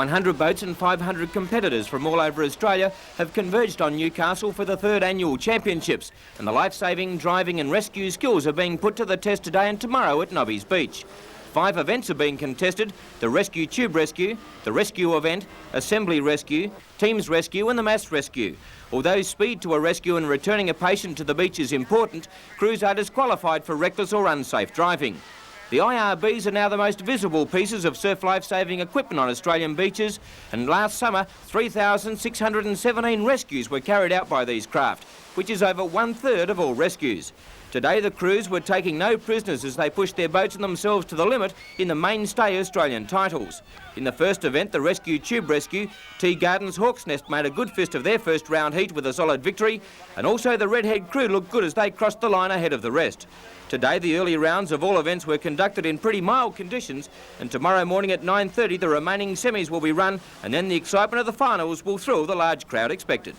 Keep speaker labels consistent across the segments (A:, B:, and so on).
A: 100 boats and 500 competitors from all over Australia have converged on Newcastle for the 3rd annual championships, and the life-saving, driving and rescue skills are being put to the test today and tomorrow at Nobbys Beach. 5 events are being contested: the Rescue Tube Rescue, the Rescue Event, Assembly Rescue, Teams Rescue and the Mass Rescue. Although speed to a rescue and returning a patient to the beach is important, crews are disqualified for reckless or unsafe driving. The IRBs are now the most visible pieces of surf life-saving equipment on Australian beaches, and last summer 3,617 rescues were carried out by these craft, which is over 1/3 of all rescues. Today the crews were taking no prisoners as they pushed their boats and themselves to the limit in the mainstay Australian titles. In the first event, the Rescue Tube Rescue, Tea Gardens Hawk's Nest made a good fist of their first round heat with a solid victory, and also the Redhead crew looked good as they crossed the line ahead of the rest. Today the early rounds of all events were conducted in pretty mild conditions, and tomorrow morning at 9:30 the remaining semis will be run, and then the excitement of the finals will thrill the large crowd expected.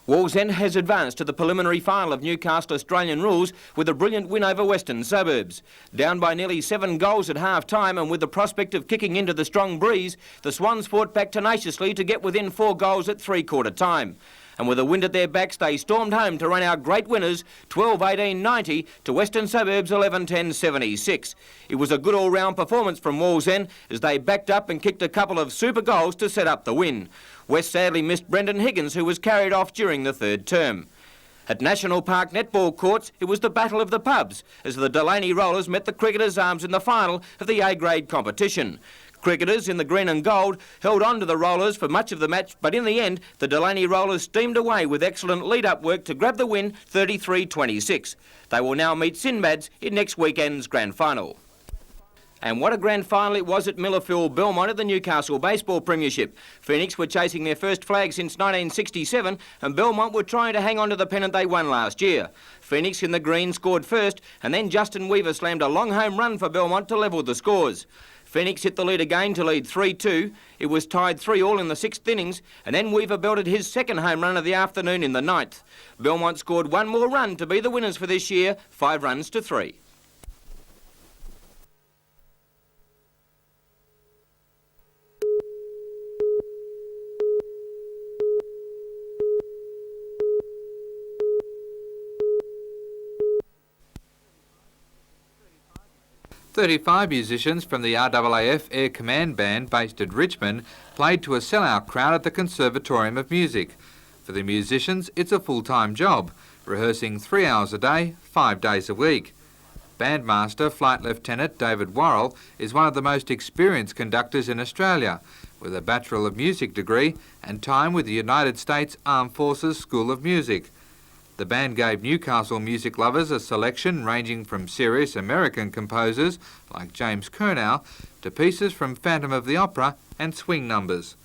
A: Wallsend has advanced to the preliminary final of Newcastle Australian rules with a brilliant win over Western Suburbs. Down by nearly 7 goals at half-time and with the prospect of kicking into the strong breeze, the Swans fought back tenaciously to get within 4 goals at three-quarter time. And with a wind at their backs, they stormed home to run out great winners 12-18-90 to Western Suburbs 11-10-76. It was a good all-round performance from Wallsend as they backed up and kicked a couple of super goals to set up the win. West sadly missed Brendan Higgins, who was carried off during the 3rd term. At National Park netball courts, it was the battle of the pubs as the Delaney Rollers met the Cricketers' Arms in the final of the A-grade competition. Cricketers in the green and gold held on to the Rollers for much of the match, but in the end, the Delaney Rollers steamed away with excellent lead-up work to grab the win 33-26. They will now meet Sinbads in next weekend's grand final. And what a grand final it was at Millerfield Belmont at the Newcastle Baseball Premiership. Phoenix were chasing their first flag since 1967 and Belmont were trying to hang on to the pennant they won last year. Phoenix in the green scored first and then Justin Weaver slammed a long home run for Belmont to level the scores. Phoenix hit the lead again to lead 3-2. It was tied 3-all in the 6th innings and then Weaver belted his second home run of the afternoon in the 9th. Belmont scored one more run to be the winners for this year, 5 runs to 3.
B: "35 musicians from the RAAF Air Command Band based at Richmond played to a sellout crowd at the Conservatorium of Music. For the musicians, it's a full-time job, rehearsing 3 hours a day, 5 days a week. Bandmaster Flight Lieutenant David Worrell is one of the most experienced conductors in Australia, with a Bachelor of Music degree and time with the United States Armed Forces School of Music. The band gave Newcastle music lovers a selection ranging from serious American composers like James Kurnow to pieces from Phantom of the Opera and swing numbers.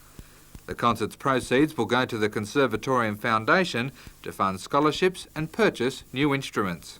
B: The concert's proceeds will go to the Conservatorium Foundation to fund scholarships and purchase new instruments.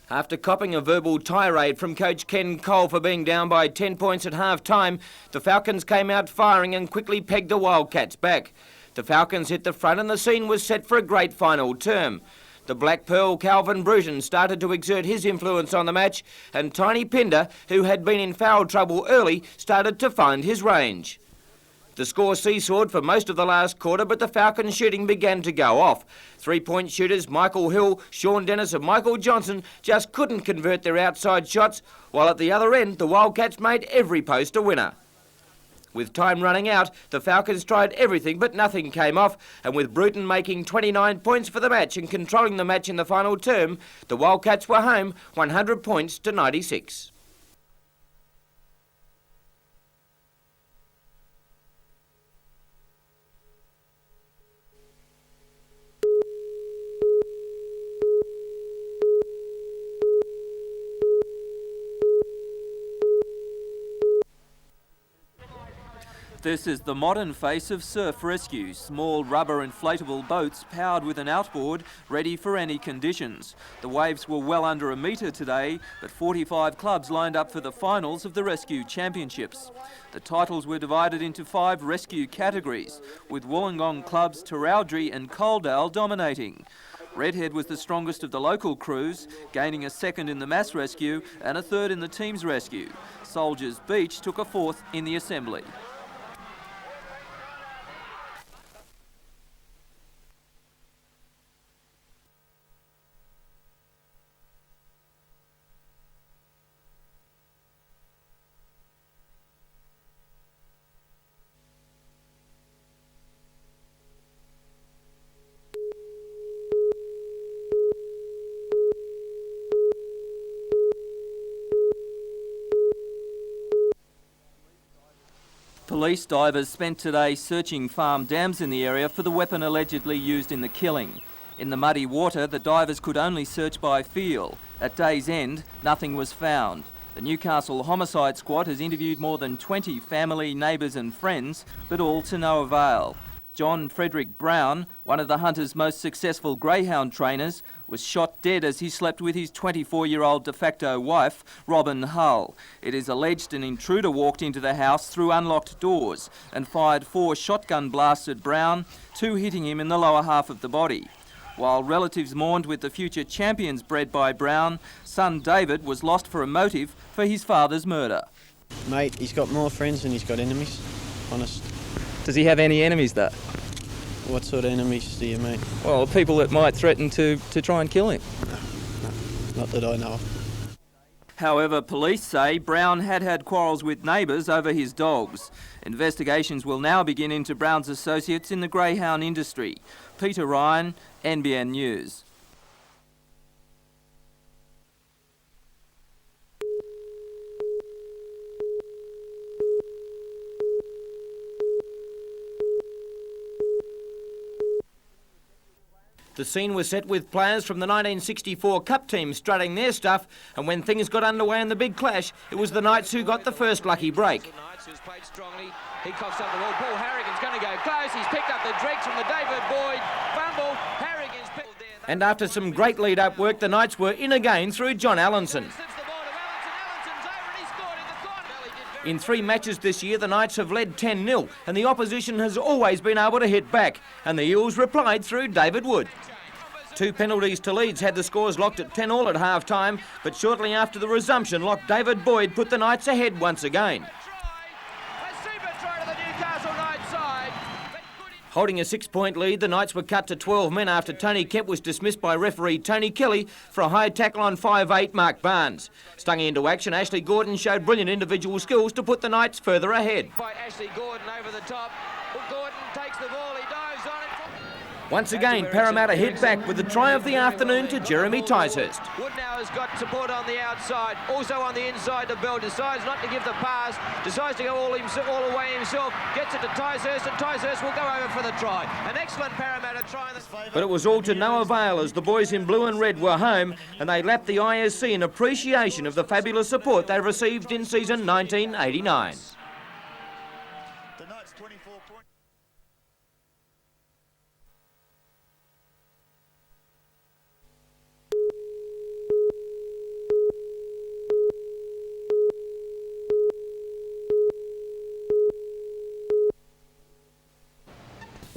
A: After copping a verbal tirade from coach Ken Cole for being down by 10 points at half-time, the Falcons came out firing and quickly pegged the Wildcats back. The Falcons hit the front and the scene was set for a great final term. The Black Pearl Calvin Bruton started to exert his influence on the match and Tiny Pinder, who had been in foul trouble early, started to find his range. The score seesawed for most of the last quarter, but the Falcons' shooting began to go off. 3-point shooters Michael Hill, Sean Dennis and Michael Johnson just couldn't convert their outside shots, while at the other end, the Wildcats made every post a winner. With time running out, the Falcons tried everything but nothing came off, and with Bruton making 29 points for the match and controlling the match in the final term, the Wildcats were home 100 points to 96.
C: This is the modern face of surf rescue, small rubber inflatable boats powered with an outboard, ready for any conditions. The waves were well under a metre today, but 45 clubs lined up for the finals of the Rescue Championships. The titles were divided into 5 rescue categories, with Wollongong clubs Taroudri and Coaldale dominating. Redhead was the strongest of the local crews, gaining a second in the mass rescue and a third in the team's rescue. Soldiers Beach took a fourth in the assembly. Police divers spent today searching farm dams in the area for the weapon allegedly used in the killing. In the muddy water, the divers could only search by feel. At day's end, nothing was found. The Newcastle Homicide Squad has interviewed more than 20 family, neighbours and friends, but all to no avail. John Frederick Brown, one of the hunter's most successful greyhound trainers, was shot dead as he slept with his 24-year-old de facto wife, Robin Hull. It is alleged an intruder walked into the house through unlocked doors and fired 4 shotgun blasts at Brown, 2 hitting him in the lower half of the body. While relatives mourned with the future champions bred by Brown, son David was lost for a motive for his father's murder.
D: Mate, he's got more friends than he's got enemies, honest.
C: Does he have any enemies, though?
D: What sort of enemies do you mean?
C: Well, people that might threaten to try and kill him.
D: No, not that I know of.
C: However, police say Brown had quarrels with neighbours over his dogs. Investigations will now begin into Brown's associates in the greyhound industry. Peter Ryan, NBN News.
A: The scene was set with players from the 1964 Cup team strutting their stuff, and when things got underway in the big clash, it was the Knights who got the first lucky break.
E: Who's played strongly. He coughs up the ball. Paul Harrigan's going to go close. He's picked up the dregs from the David Boyd fumble. Harrigan's picked there.
A: And after some great lead-up work, the Knights were in again through John Allenson. In 3 matches this year, the Knights have led 10-0, and the opposition has always been able to hit back, and the Eels replied through David Wood. 2 penalties to Leeds had the scores locked at 10-all at half-time, but shortly after the resumption, locked David Boyd put the Knights ahead once again. Holding a 6-point lead, the Knights were cut to 12 men after Tony Kemp was dismissed by referee Tony Kelly for a high tackle on 5'8" Mark Barnes. Stung into action, Ashley Gordon showed brilliant individual skills to put the Knights further ahead.
E: By Ashley Gordon over the top. Gordon takes the ball, he dives on it.
A: Once again, Parramatta hit back with the try of the afternoon to Jeremy Ticehurst.
E: Wood now has got support on the outside, also on the inside to Bell, decides not to give the pass, decides to go all the way himself, gets it to Ticehurst, and Ticehurst will go over for the try. An excellent Parramatta try.
A: But it was all to no avail as the boys in blue and red were home, and they lapped the ISC in appreciation of the fabulous support they received in season 1989.
F: The Knights 24 points.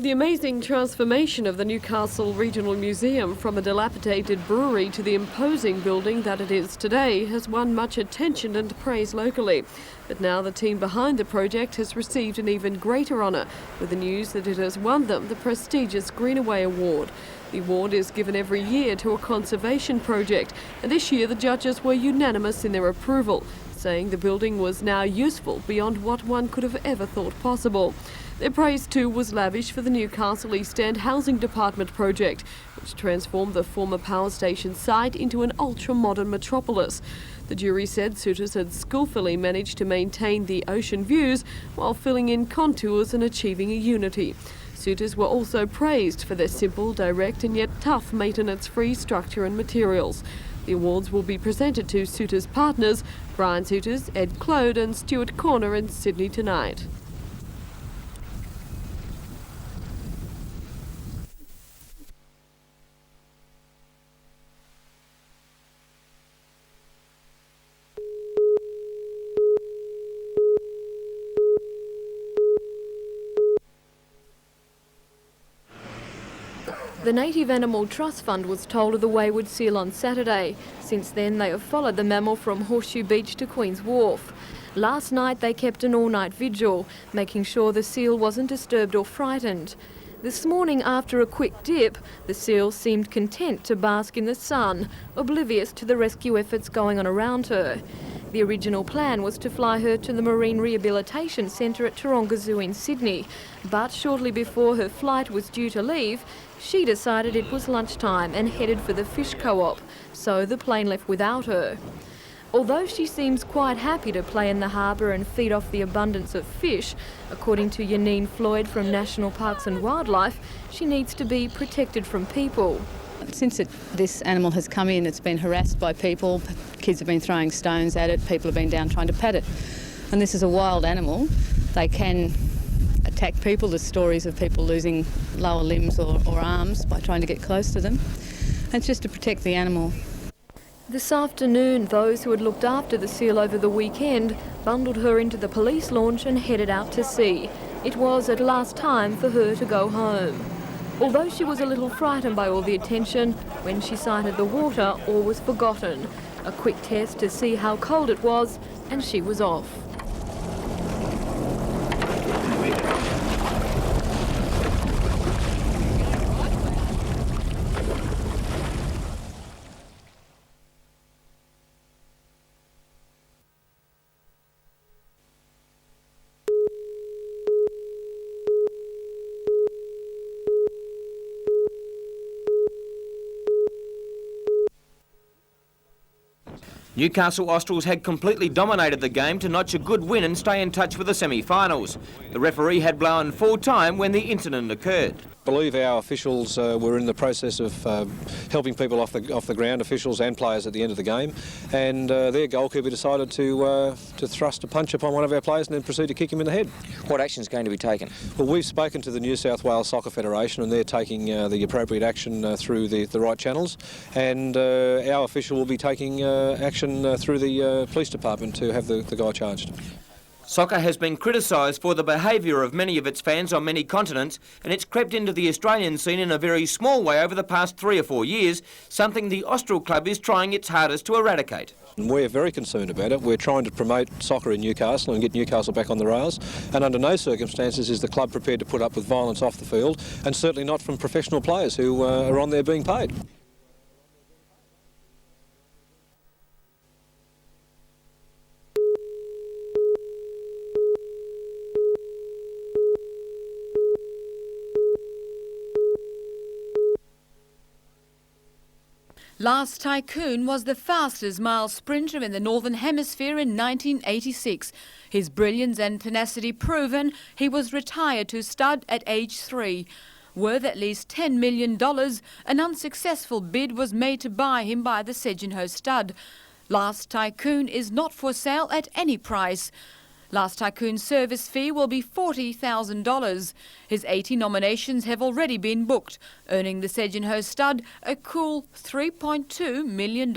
G: The amazing transformation of the Newcastle Regional Museum from a dilapidated brewery to the imposing building that it is today has won much attention and praise locally. But now the team behind the project has received an even greater honour with the news that it has won them the prestigious Greenway Award. The award is given every year to a conservation project, and this year the judges were unanimous in their approval, saying the building was now useful beyond what one could have ever thought possible. Their praise too was lavish for the Newcastle East End Housing Department project, which transformed the former power station site into an ultra-modern metropolis. The jury said suitors had skillfully managed to maintain the ocean views while filling in contours and achieving a unity. Suitors were also praised for their simple, direct and yet tough maintenance-free structure and materials. The awards will be presented to Suitors' partners, Brian Suitors, Ed Clode and Stuart Corner in Sydney tonight.
H: The Native Animal Trust Fund was told of the Wayward seal on Saturday. Since then, they have followed the mammal from Horseshoe Beach to Queen's Wharf. Last night, they kept an all-night vigil, making sure the seal wasn't disturbed or frightened. This morning, after a quick dip, the seal seemed content to bask in the sun, oblivious to the rescue efforts going on around her. The original plan was to fly her to the Marine Rehabilitation Centre at Taronga Zoo in Sydney, but shortly before her flight was due to leave, she decided it was lunchtime and headed for the fish co-op, so the plane left without her. Although she seems quite happy to play in the harbour and feed off the abundance of fish, according to Janine Floyd from National Parks and Wildlife, she needs to be protected from people.
I: Since this animal has come in, it's been harassed by people. Kids have been throwing stones at it, people have been down trying to pat it. And this is a wild animal. They can attack people. There's stories of people losing lower limbs or arms by trying to get close to them. And it's just to protect the animal.
H: This afternoon, those who had looked after the seal over the weekend bundled her into the police launch and headed out to sea. It was at last time for her to go home. Although she was a little frightened by all the attention, when she sighted the water, all was forgotten. A quick test to see how cold it was, and she was off.
A: Newcastle Australs had completely dominated the game to notch a good win and stay in touch with the semi-finals. The referee had blown full time when the incident occurred.
J: I believe our officials were in the process of helping people off the ground, officials and players at the end of the game, and their goalkeeper decided to thrust a punch upon one of our players and then proceed to kick him in the head.
K: What action is going to be taken?
J: Well, we've spoken to the New South Wales Soccer Federation and they're taking the appropriate action through the right channels, and our official will be taking action through the police department to have the guy charged.
A: Soccer has been criticised for the behaviour of many of its fans on many continents, and it's crept into the Australian scene in a very small way over the past 3 or 4 years, something the Austral Club is trying its hardest to eradicate.
J: We're very concerned about it. We're trying to promote soccer in Newcastle and get Newcastle back on the rails, and under no circumstances is the club prepared to put up with violence off the field, and certainly not from professional players who are on there being paid.
L: Last Tycoon was the fastest mile sprinter in the Northern Hemisphere in 1986. His brilliance and tenacity proven, he was retired to stud at age 3. Worth at least $10 million, an unsuccessful bid was made to buy him by the Sedgenho stud. Last Tycoon is not for sale at any price. Last Tycoon's service fee will be $40,000. His 80 nominations have already been booked, earning the Sedgenho stud a cool $3.2 million.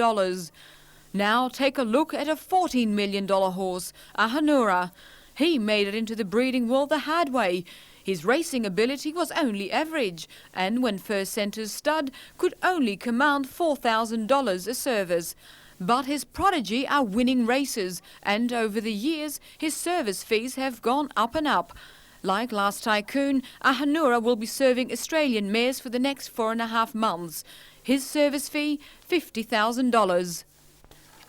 L: Now take a look at a $14 million horse, a Hanura. He made it into the breeding world the hard way. His racing ability was only average, and when first sent to stud, could only command $4,000 a service. But his prodigy are winning races, and over the years, his service fees have gone up and up. Like Last Tycoon, a Hanura will be serving Australian mares for the next 4.5 months. His service fee, $50,000.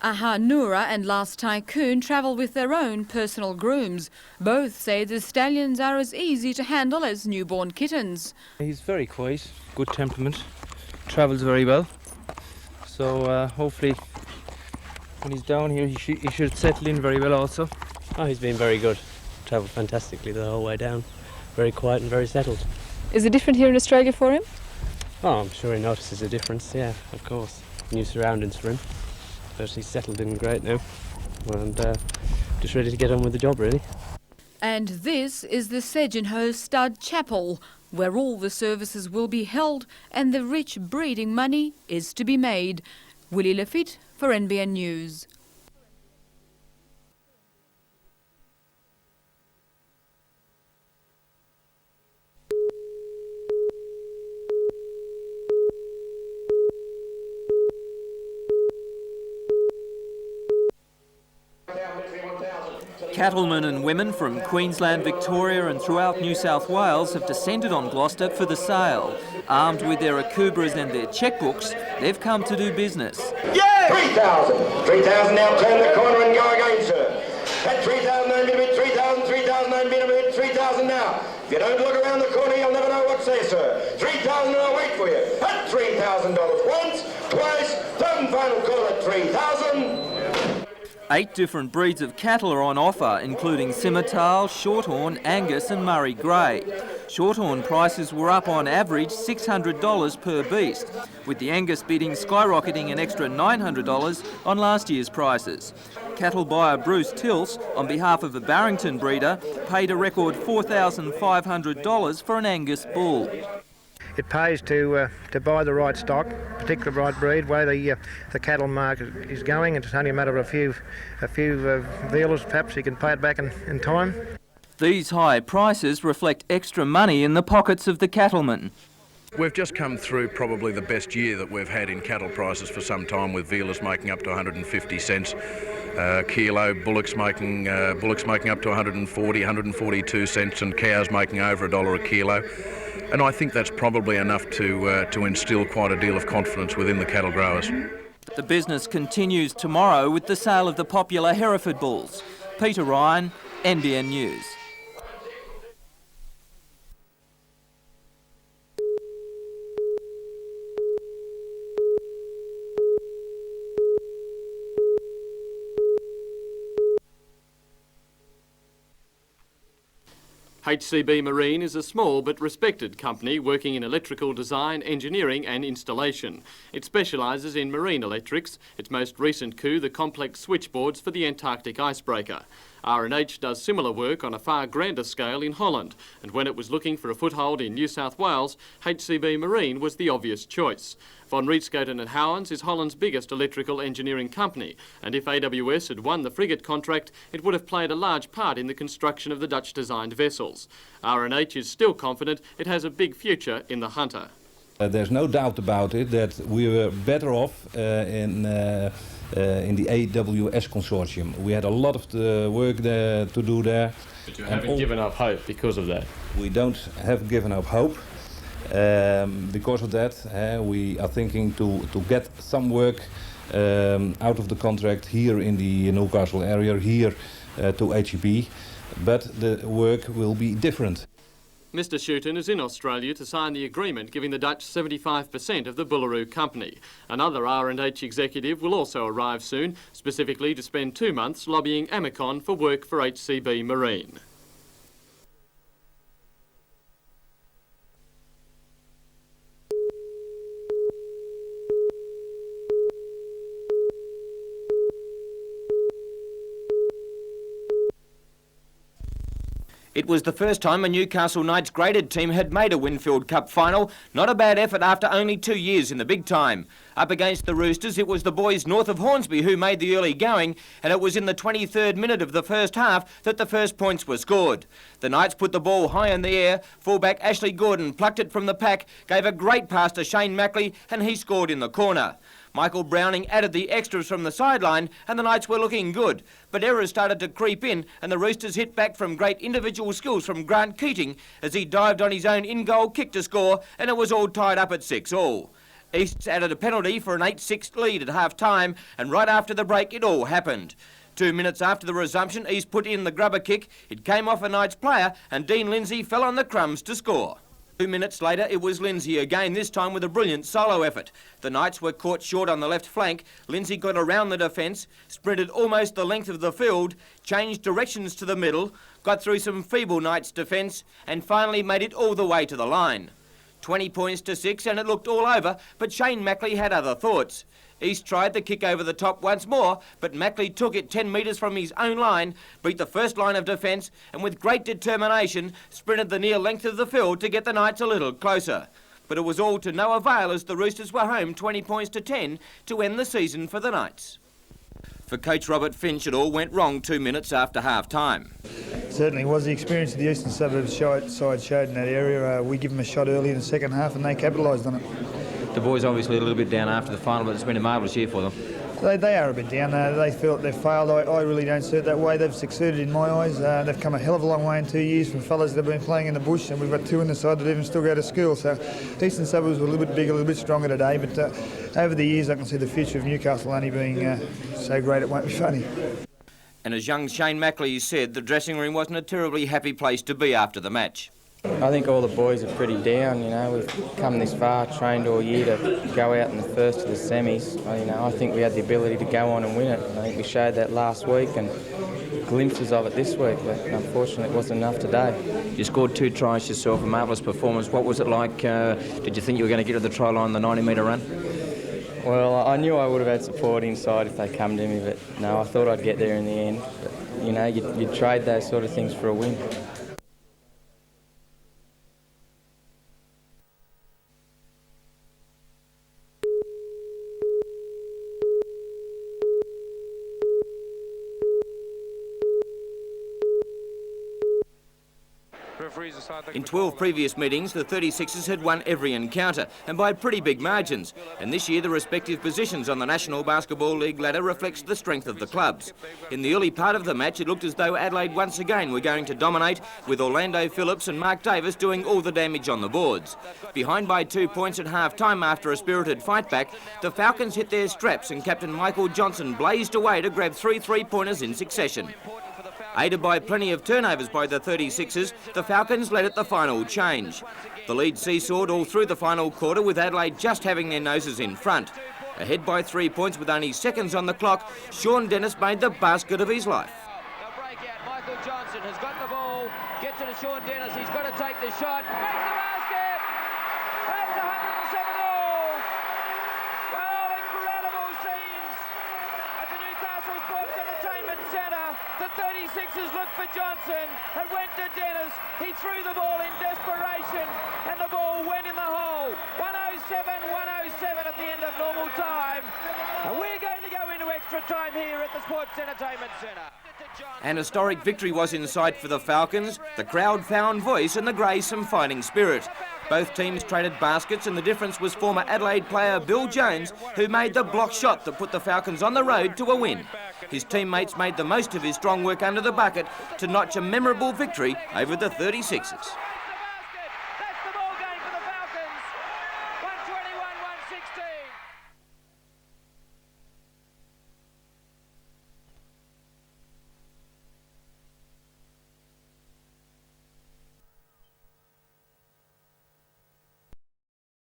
L: Aha Noura and Last Tycoon travel with their own personal grooms. Both say the stallions are as easy to handle as newborn kittens.
K: He's very quiet, good temperament, travels very well. So hopefully when he's down here he should settle in very well also.
D: Oh, he's been very good. Travelled fantastically the whole way down. Very quiet and very settled.
M: Is it different here in Australia for him?
D: Oh, I'm sure he notices a difference, yeah, of course. New surroundings for him. But he's settled in great now. And just ready to get on with the job, really.
L: And this is the Sedgenho Stud Chapel, where all the services will be held and the rich breeding money is to be made. Willie Lafitte for NBN News.
C: Cattlemen and women from Queensland, Victoria and throughout New South Wales have descended on Gloucester for the sale. Armed with their akubras and their checkbooks, they've come to do business.
N: Yeah! 3,000! 3,000 now, turn the corner and go again, sir. At 3,000, 9 bit a bit, 3,000, 3,000, 9 bit a bit, 3,000 now. If you don't look around the corner, you'll never know what's there, sir. 3,000 and I'll wait for you. At $3,000 once, twice, third and final call at 3,000.
C: 8 different breeds of cattle are on offer, including Simmental, Shorthorn, Angus and Murray Grey. Shorthorn prices were up on average $600 per beast, with the Angus bidding skyrocketing an extra $900 on last year's prices. Cattle buyer Bruce Tilse, on behalf of a Barrington breeder, paid a record $4,500 for an Angus bull.
O: It pays to buy the right stock, particular right breed, where the cattle market is going. It's only a matter of a few vealers, perhaps you can pay it back in time.
C: These high prices reflect extra money in the pockets of the cattlemen.
P: We've just come through probably the best year that we've had in cattle prices for some time, with vealers making up to 150 cents a kilo, bullocks making up to 140, 142 cents, and cows making over $1 a kilo. And I think that's probably enough to instil quite a deal of confidence within the cattle growers.
C: The business continues tomorrow with the sale of the popular Hereford bulls. Peter Ryan, NBN News.
Q: HCB Marine is a small but respected company working in electrical design, engineering and installation. It specialises in marine electrics, its most recent coup the complex switchboards for the Antarctic icebreaker. R&H does similar work on a far grander scale in Holland, and when it was looking for a foothold in New South Wales, HCB Marine was the obvious choice. Von Rietschoten and Howens is Holland's biggest electrical engineering company, and if AWS had won the Frigate contract, it would have played a large part in the construction of the Dutch-designed vessels. R&H is still confident it has a big future in the Hunter.
R: There's no doubt about it that we were better off in the AWS consortium. We had a lot of the work there to do there.
Q: But you haven't given up hope because of that?
R: We don't have given up hope. Because of that, we are thinking to get some work out of the contract here in the Newcastle area, here to HEB, but the work will be different.
Q: Mr Schoten is in Australia to sign the agreement giving the Dutch 75% of the Bullaroo company. Another R&H executive will also arrive soon, specifically to spend 2 months lobbying Amicon for work for HCB Marine.
A: It was the first time a Newcastle Knights graded team had made a Winfield Cup final. Not a bad effort after only 2 years in the big time. Up against the Roosters, it was the boys north of Hornsby who made the early going, and it was in the 23rd minute of the first half that the first points were scored. The Knights put the ball high in the air. Fullback Ashley Gordon plucked it from the pack, gave a great pass to Shane Mackley, and he scored in the corner. Michael Browning added the extras from the sideline and the Knights were looking good. But errors started to creep in and the Roosters hit back from great individual skills from Grant Keating as he dived on his own in-goal kick to score, and it was all tied up at 6-all. East's added a penalty for an 8-6 lead at half-time, and right after the break it all happened. 2 minutes after the resumption, East put in the grubber kick. It came off a Knights player and Dean Lindsay fell on the crumbs to score. 2 minutes later it was Lindsay again, this time with a brilliant solo effort. The Knights were caught short on the left flank. Lindsay got around the defence, sprinted almost the length of the field, changed directions to the middle, got through some feeble Knights defence and finally made it all the way to the line. 20 points to 6 and it looked all over, but Shane Mackley had other thoughts. East tried the kick over the top once more, but Mackley took it 10 metres from his own line, beat the first line of defence and with great determination sprinted the near length of the field to get the Knights a little closer. But it was all to no avail as the Roosters were home 20 points to 10 to end the season for the Knights. For coach Robert Finch, it all went wrong 2 minutes after half-time.
F: Certainly was. The experience of the Eastern Suburbs side showed in that area. We give them a shot early in the second half and they capitalised on it.
A: The boys obviously a little bit down after the final, but it's been a marvellous year for them.
F: They are a bit down. They felt they've failed. I really don't see it that way. They've succeeded in my eyes. They've come a hell of a long way in 2 years from fellas that have been playing in the bush, and we've got two in the side that even still go to school. So Eastern Suburbs were a little bit bigger, a little bit stronger today, but over the years I can see the future of Newcastle only being so great it won't be funny.
A: And as young Shane Mackley said, the dressing room wasn't a terribly happy place to be after the match.
S: I think all the boys are pretty down, you know. We've come this far, trained all year to go out in the first of the semis. You know, I think we had the ability to go on and win it. I think we showed that last week and glimpses of it this week, but unfortunately it wasn't enough today.
A: You scored 2 tries yourself, a marvellous performance. What was it like? Did you think you were going to get to the try line, the 90-metre run?
S: Well, I knew I would have had support inside if they come to me, but no, I thought I'd get there in the end. But, you know, you trade those sort of things for a win.
A: In 12 previous meetings, the 36ers had won every encounter, and by pretty big margins. And this year, the respective positions on the National Basketball League ladder reflects the strength of the clubs. In the early part of the match, it looked as though Adelaide once again were going to dominate, with Orlando Phillips and Mark Davis doing all the damage on the boards. Behind by 2 points at half-time after a spirited fight back, the Falcons hit their straps and Captain Michael Johnson blazed away to grab 3 three-pointers in succession. Aided by plenty of turnovers by the 36ers, the Falcons led at the final change. The lead seesawed all through the final quarter, with Adelaide just having their noses in front. Ahead by 3 points with only seconds on the clock, Sean Dennis made the basket of his life.
E: The breakout, Michael Johnson has got the ball, gets it to Sean Dennis, he's got to take the shot, makes the basket! That's 107 all! Well, incredible scenes at the Newcastle Sports Entertainment Centre. The 36ers looked for Johnson and went to Dennis. He threw the ball in desperation and the ball went in the hole. 107 at the end of normal time. And we're going to go into extra time here at the Sports Entertainment Centre.
A: An historic victory was in sight for the Falcons. The crowd found voice and the Greys some fighting spirit. Both teams traded baskets and the difference was former Adelaide player Bill Jones, who made the block shot that put the Falcons on the road to a win. His teammates made the most of his strong work under the bucket to notch a memorable victory over the 36ers.